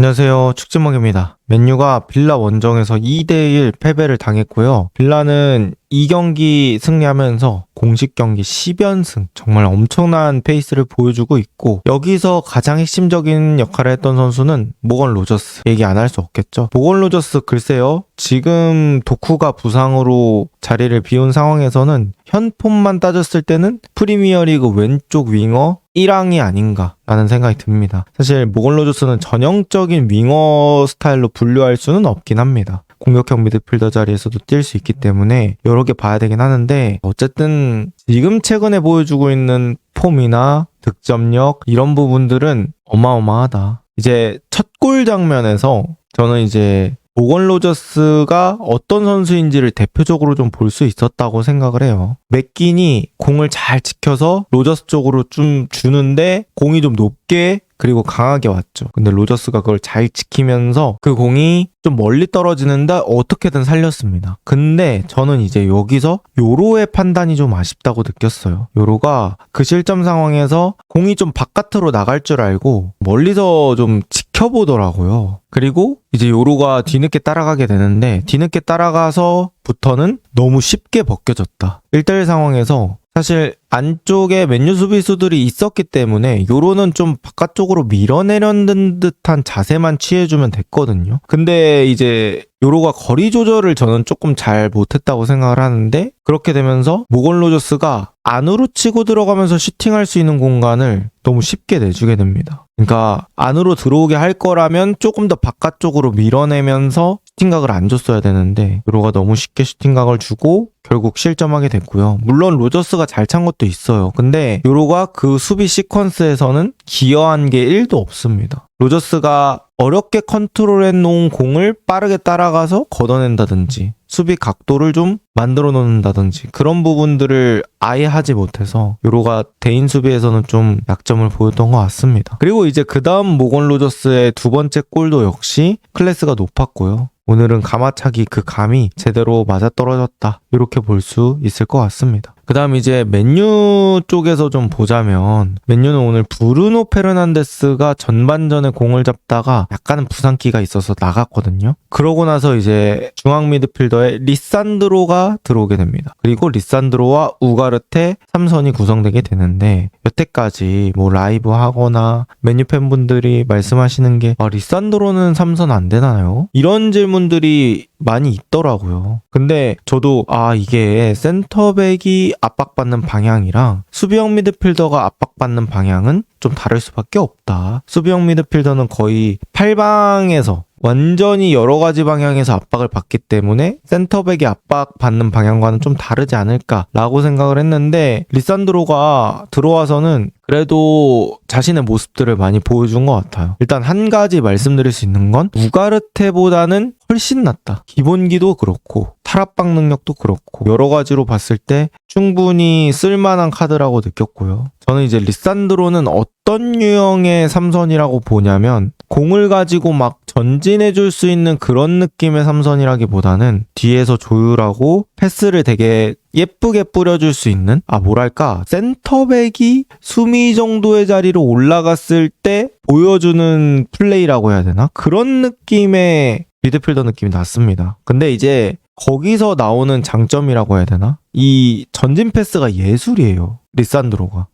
안녕하세요. 축진먹입니다. 맨유가 빌라 원정에서 2대1 패배를 당했고요. 빌라는 2경기 승리하면서 공식 경기 10연승, 정말 엄청난 페이스를 보여주고 있고, 여기서 가장 핵심적인 역할을 했던 선수는 모건 로저스. 얘기 안 할 수 없겠죠. 모건 로저스 글쎄요, 지금 도쿠가 부상으로 자리를 비운 상황에서는 현 폼만 따졌을 때는 프리미어리그 왼쪽 윙어 1항이 아닌가 라는 생각이 듭니다. 사실 모건 로저스는 전형적인 윙어 스타일로 분류할 수는 없긴 합니다. 공격형 미드필더 자리에서도 뛸 수 있기 때문에 여러 개 봐야 되긴 하는데, 어쨌든 지금 최근에 보여주고 있는 폼이나 득점력 이런 부분들은 어마어마하다. 이제 첫 골 장면에서 저는 이제 모건 로저스가 어떤 선수인지를 대표적으로 좀 볼 수 있었다고 생각을 해요. 맥긴이 공을 잘 지켜서 로저스 쪽으로 좀 주는데 공이 좀 높게 그리고 강하게 왔죠. 근데 로저스가 그걸 잘 지키면서 그 공이 좀 멀리 떨어지는데 어떻게든 살렸습니다. 근데 저는 이제 여기서 요로의 판단이 좀 아쉽다고 느꼈어요. 요로가 그 실점 상황에서 공이 좀 바깥으로 나갈 줄 알고 멀리서 좀 지켜보더라고요. 그리고 이제 요로가 뒤늦게 따라가게 되는데, 뒤늦게 따라가서부터는 너무 쉽게 벗겨졌다. 1대1 상황에서 사실 안쪽에 맨유 수비수들이 있었기 때문에 요로는 좀 바깥쪽으로 밀어내려는 듯한 자세만 취해주면 됐거든요. 근데 이제 요로가 거리 조절을 저는 조금 잘 못했다고 생각을 하는데, 그렇게 되면서 모건 로저스가 안으로 치고 들어가면서 슈팅할 수 있는 공간을 너무 쉽게 내주게 됩니다. 그러니까 안으로 들어오게 할 거라면 조금 더 바깥쪽으로 밀어내면서 슈팅각을 안 줬어야 되는데, 요로가 너무 쉽게 슈팅각을 주고 결국 실점하게 됐고요. 물론 로저스가 잘 찬 것도 있어요. 근데 요로가 그 수비 시퀀스에서는 기여한 게 1도 없습니다. 로저스가 어렵게 컨트롤해 놓은 공을 빠르게 따라가서 걷어낸다든지 수비 각도를 좀 만들어 놓는다든지 그런 부분들을 아예 하지 못해서 요로가 대인 수비에서는 좀 약점을 보였던 것 같습니다. 그리고 이제 그 다음 모건 로저스의 두 번째 골도 역시 클래스가 높았고요. 오늘은 가마차기 그 감이 제대로 맞아떨어졌다, 이렇게 볼 수 있을 것 같습니다. 그 다음 이제 맨유 쪽에서 좀 보자면, 맨유는 오늘 브루노 페르난데스가 전반전에 공을 잡다가 약간은 부상기가 있어서 나갔거든요. 그러고 나서 이제 중앙 미드필더에 리산드로가 들어오게 됩니다. 그리고 리산드로와 우가르테 3선이 구성되게 되는데, 여태까지 뭐 라이브 하거나 맨유 팬분들이 말씀하시는 게 리산드로는 3선 안 되나요? 이런 질문들이 많이 있더라고요. 근데 저도 이게 센터백이 압박받는 방향이랑 수비형 미드필더가 압박받는 방향은 좀 다를 수밖에 없다. 수비형 미드필더는 거의 8방에서 완전히 여러 가지 방향에서 압박을 받기 때문에 센터백이 압박받는 방향과는 좀 다르지 않을까라고 생각을 했는데, 리산드로가 들어와서는 그래도 자신의 모습들을 많이 보여준 것 같아요. 일단 한 가지 말씀드릴 수 있는 건 우가르테보다는 훨씬 낫다. 기본기도 그렇고 탈압박 능력도 그렇고 여러 가지로 봤을 때 충분히 쓸만한 카드라고 느꼈고요. 저는 이제 리산드로는 어떤 유형의 삼선이라고 보냐면, 공을 가지고 막 전진해 줄 수 있는 그런 느낌의 삼선이라기보다는 뒤에서 조율하고 패스를 되게 예쁘게 뿌려줄 수 있는, 뭐랄까, 센터백이 수미 정도의 자리로 올라갔을 때 보여주는 플레이라고 해야 되나? 그런 느낌의 미드필더 느낌이 났습니다. 근데 이제 거기서 나오는 장점이라고 해야 되나? 이 전진 패스가 예술이에요. 리산드로가.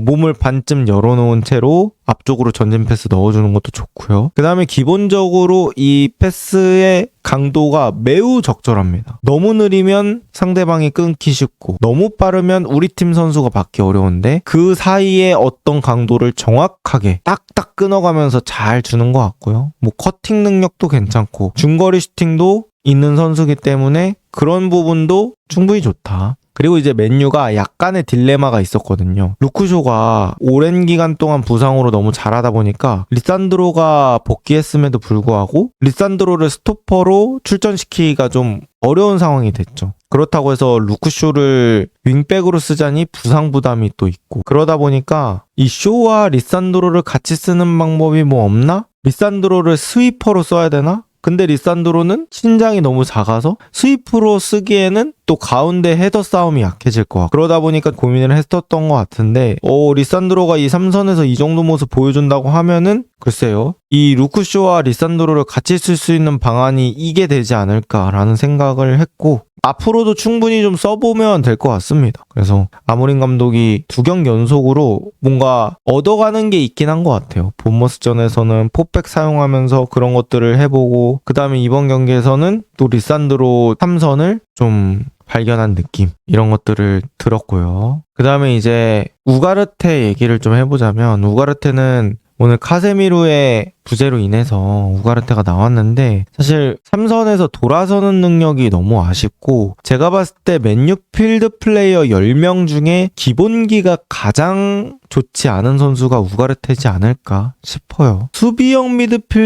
몸을 반쯤 열어놓은 채로 앞쪽으로 전진 패스 넣어주는 것도 좋고요. 그 다음에 기본적으로 이 패스의 강도가 매우 적절합니다. 너무 느리면 상대방이 끊기 쉽고, 너무 빠르면 우리 팀 선수가 받기 어려운데, 그 사이에 어떤 강도를 정확하게 딱딱 끊어가면서 잘 주는 것 같고요. 뭐 커팅 능력도 괜찮고 중거리 슈팅도 있는 선수이기 때문에 그런 부분도 충분히 좋다. 그리고 이제 맨유가 약간의 딜레마가 있었거든요. 루크쇼가 오랜 기간 동안 부상으로 너무 잘하다 보니까 리산드로가 복귀했음에도 불구하고 리산드로를 스토퍼로 출전시키기가 좀 어려운 상황이 됐죠. 그렇다고 해서 루크쇼를 윙백으로 쓰자니 부상 부담이 또 있고, 그러다 보니까 이 쇼와 리산드로를 같이 쓰는 방법이 뭐 없나? 리산드로를 스위퍼로 써야 되나? 근데 리산드로는 신장이 너무 작아서 스위프로 쓰기에는 또 가운데 헤더 싸움이 약해질 것 같고 그러다 보니까 고민을 했었던 것 같은데 리산드로가 이 3선에서 이 정도 모습 보여준다고 하면은 글쎄요. 이 루크쇼와 리산드로를 같이 쓸 수 있는 방안이 이게 되지 않을까라는 생각을 했고 앞으로도 충분히 좀 써보면 될 것 같습니다. 그래서 아모린 감독이 2경기 연속으로 뭔가 얻어가는 게 있긴 한 것 같아요. 본머스전에서는 포백 사용하면서 그런 것들을 해보고 그 다음에 이번 경기에서는 또 리산드로 3선을 좀 발견한 느낌 이런 것들을 들었고요. 그 다음에 이제 우가르테 얘기를 좀 해보자면 우가르테는 오늘 카세미루의 부재로 인해서 우가르테가 나왔는데 사실 3선에서 돌아서는 능력이 너무 아쉽고 제가 봤을 때 맨유 필드 플레이어 10명 중에 기본기가 가장 좋지 않은 선수가 우가르테지 않을까 싶어요. 수비형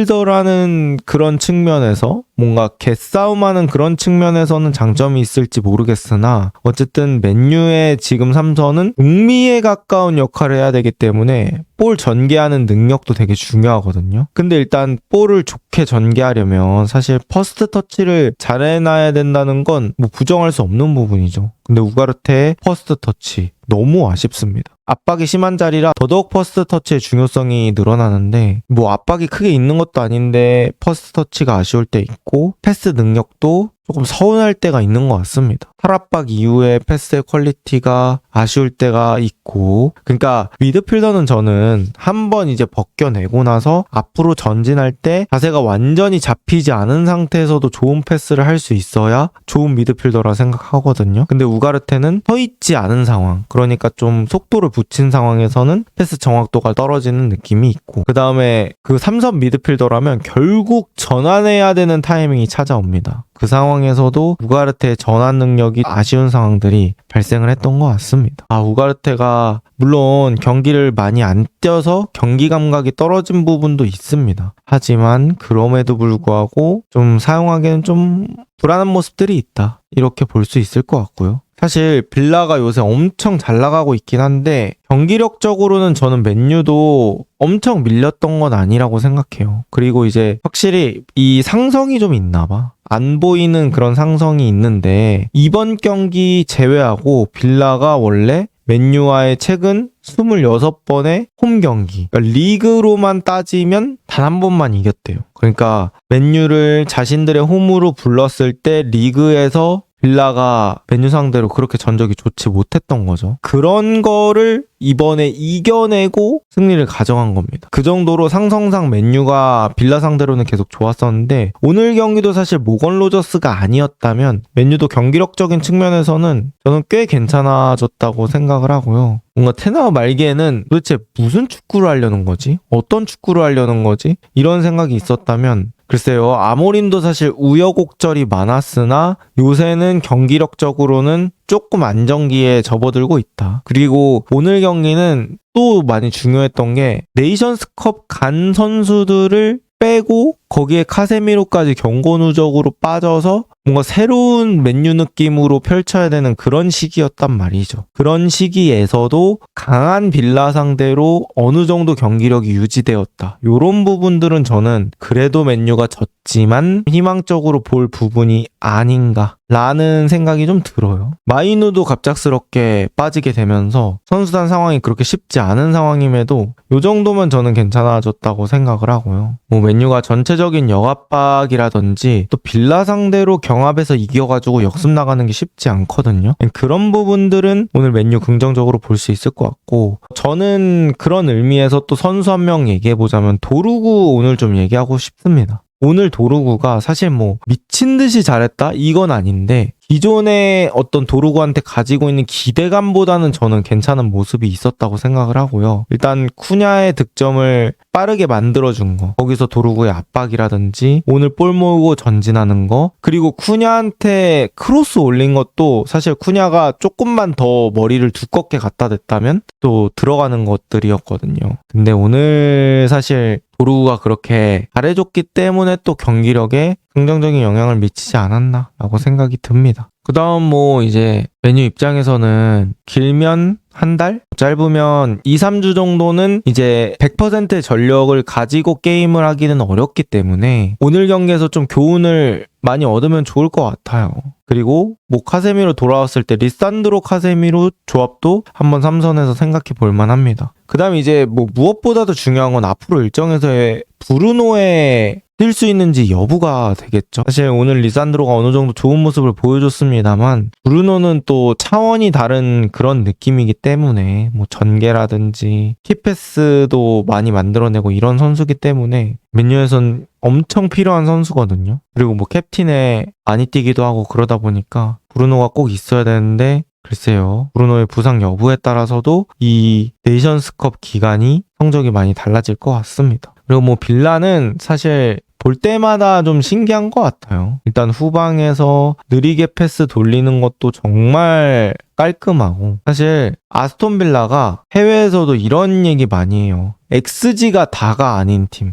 미드필더라는 그런 측면에서 뭔가 개싸움하는 그런 측면에서는 장점이 있을지 모르겠으나 어쨌든 맨유의 지금 3선은 북미에 가까운 역할을 해야 되기 때문에 볼 전개하는 능력도 되게 중요하거든요. 근데 일단 볼을 좋게 전개하려면 사실 퍼스트 터치를 잘해놔야 된다는 건 뭐 부정할 수 없는 부분이죠. 근데 우가르테의 퍼스트 터치 너무 아쉽습니다. 압박이 심한 자리라 더더욱 퍼스트 터치의 중요성이 늘어나는데 뭐 압박이 크게 있는 것도 아닌데 퍼스트 터치가 아쉬울 때 있고 패스 능력도 조금 서운할 때가 있는 것 같습니다. 탈압박 이후에 패스의 퀄리티가 아쉬울 때가 있고 그러니까 미드필더는 저는 한번 이제 벗겨내고 나서 앞으로 전진할 때 자세가 완전히 잡히지 않은 상태에서도 좋은 패스를 할 수 있어야 좋은 미드필더라 생각하거든요. 근데 우가르테는 서 있지 않은 상황 그러니까 좀 속도를 붙인 상황에서는 패스 정확도가 떨어지는 느낌이 있고 그 다음에 그 3선 미드필더라면 결국 전환해야 되는 타이밍이 찾아옵니다. 그 상황에서도 우가르테의 전환 능력이 아쉬운 상황들이 발생을 했던 것 같습니다. 우가르테가 물론 경기를 많이 안 뛰어서 경기 감각이 떨어진 부분도 있습니다. 하지만 그럼에도 불구하고 좀 사용하기에는 좀 불안한 모습들이 있다. 이렇게 볼 수 있을 것 같고요. 사실 빌라가 요새 엄청 잘 나가고 있긴 한데 경기력적으로는 저는 맨유도 엄청 밀렸던 건 아니라고 생각해요. 그리고 이제 확실히 이 상성이 좀 있나 봐. 안 보이는 그런 상성이 있는데 이번 경기 제외하고 빌라가 원래 맨유와의 최근 26번의 홈 경기 그러니까 리그로만 따지면 단 한 번만 이겼대요. 그러니까 맨유를 자신들의 홈으로 불렀을 때 리그에서 빌라가 맨유 상대로 그렇게 전적이 좋지 못했던 거죠. 그런 거를 이번에 이겨내고 승리를 가져간 겁니다. 그 정도로 상성상 맨유가 빌라 상대로는 계속 좋았었는데 오늘 경기도 사실 모건 로저스가 아니었다면 맨유도 경기력적인 측면에서는 저는 꽤 괜찮아졌다고 생각을 하고요. 뭔가 테나와 말기에는 도대체 무슨 축구를 하려는 거지? 어떤 축구를 하려는 거지? 이런 생각이 있었다면 글쎄요. 아모림도 사실 우여곡절이 많았으나 요새는 경기력적으로는 조금 안정기에 접어들고 있다. 그리고 오늘 경기는 또 많이 중요했던 게 네이션스컵 간 선수들을 빼고 거기에 카세미로까지 경고 누적으로 빠져서 뭔가 새로운 맨유 느낌으로 펼쳐야 되는 그런 시기였단 말이죠. 그런 시기에서도 강한 빌라 상대로 어느 정도 경기력이 유지되었다. 이런 부분들은 저는 그래도 맨유가 졌지만 희망적으로 볼 부분이 아닌가 라는 생각이 좀 들어요. 마이누도 갑작스럽게 빠지게 되면서 선수단 상황이 그렇게 쉽지 않은 상황임에도 이 정도면 저는 괜찮아졌다고 생각을 하고요. 뭐 맨유가 전체적인 역압박이라든지 또 빌라 상대로 경합에서 이겨가지고 역습 나가는 게 쉽지 않거든요. 그런 부분들은 오늘 맨유 긍정적으로 볼 수 있을 것 같고 저는 그런 의미에서 또 선수 한 명 얘기해보자면 도루구 오늘 좀 얘기하고 싶습니다. 오늘 도루구가 사실 뭐 미친 듯이 잘했다? 이건 아닌데 기존의 어떤 도루구한테 가지고 있는 기대감보다는 저는 괜찮은 모습이 있었다고 생각을 하고요. 일단 쿠냐의 득점을 빠르게 만들어준 거, 거기서 도루구의 압박이라든지 오늘 볼 모으고 전진하는 거, 그리고 쿠냐한테 크로스 올린 것도 사실 쿠냐가 조금만 더 머리를 두껍게 갖다 댔다면 또 들어가는 것들이었거든요. 근데 오늘 사실 도루구가 그렇게 잘해줬기 때문에 또 경기력에 긍정적인 영향을 미치지 않았나라고 생각이 듭니다. 그 다음 뭐 이제 맨유 입장에서는 길면 한 달? 짧으면 2, 3주 정도는 이제 100%의 전력을 가지고 게임을 하기는 어렵기 때문에 오늘 경기에서 좀 교훈을 많이 얻으면 좋을 것 같아요. 그리고 뭐 카세미로 돌아왔을 때 리산드로 카세미로 조합도 한번 삼선에서 생각해 볼 만합니다. 그 다음에 이제 뭐 무엇보다도 중요한 건 앞으로 일정에서의 브루노의 뛸 수 있는지 여부가 되겠죠. 사실 오늘 리산드로가 어느 정도 좋은 모습을 보여줬습니다만 브루노는 또 차원이 다른 그런 느낌이기 때문에 뭐 전개라든지 키패스도 많이 만들어내고 이런 선수기 때문에 맨유에선 엄청 필요한 선수거든요. 그리고 뭐 캡틴에 많이 뛰기도 하고 그러다 보니까 브루노가 꼭 있어야 되는데 글쎄요. 브루노의 부상 여부에 따라서도 이 네이션스컵 기간이 성적이 많이 달라질 것 같습니다. 그리고 뭐 빌라는 사실 볼 때마다 좀 신기한 것 같아요. 일단 후방에서 느리게 패스 돌리는 것도 정말 깔끔하고 사실 아스톤 빌라가 해외에서도 이런 얘기 많이 해요. XG가 다가 아닌 팀.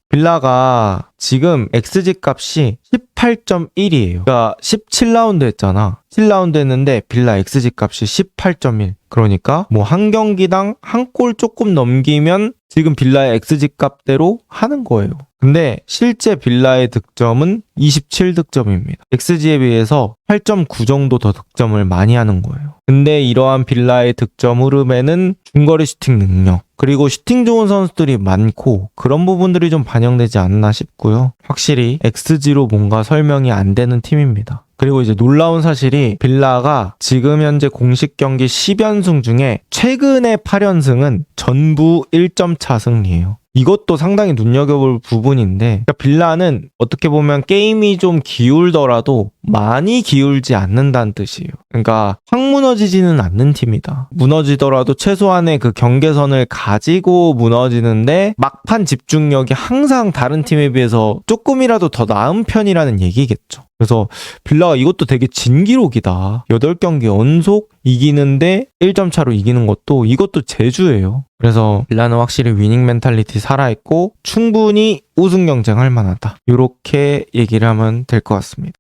빌라가 지금 XG 값이 18.1이에요. 그러니까 17라운드 했잖아. 7라운드 했는데 빌라 XG 값이 18.1. 그러니까 뭐 한 경기당 한 골 조금 넘기면 지금 빌라의 XG 값대로 하는 거예요. 근데 실제 빌라의 득점은 27득점입니다. XG에 비해서 8.9 정도 더 득점을 많이 하는 거예요. 근데 이러한 빌라의 득점 흐름에는 중거리 슈팅 능력, 그리고 슈팅 좋은 선수들이 많고 그런 부분들이 좀 반영되지 않나 싶고요. 확실히 XG로 뭔가 설명이 안 되는 팀입니다. 그리고 이제 놀라운 사실이 빌라가 지금 현재 공식 경기 10연승 중에 최근의 8연승은 전부 1점 차 승리예요. 이것도 상당히 눈여겨볼 부분인데 그러니까 빌라는 어떻게 보면 게임이 좀 기울더라도 많이 기울지 않는다는 뜻이에요. 그러니까 확 무너지지는 않는 팀이다. 무너지더라도 최소한의 그 경계선을 가지고 무너지는데 막판 집중력이 항상 다른 팀에 비해서 조금이라도 더 나은 편이라는 얘기겠죠. 그래서 빌라가 이것도 되게 진기록이다. 8경기 연속 이기는데 1점 차로 이기는 것도 이것도 제주예요. 그래서 빌라는 확실히 위닝 멘탈리티 살아있고 충분히 우승 경쟁할 만하다. 이렇게 얘기를 하면 될 것 같습니다.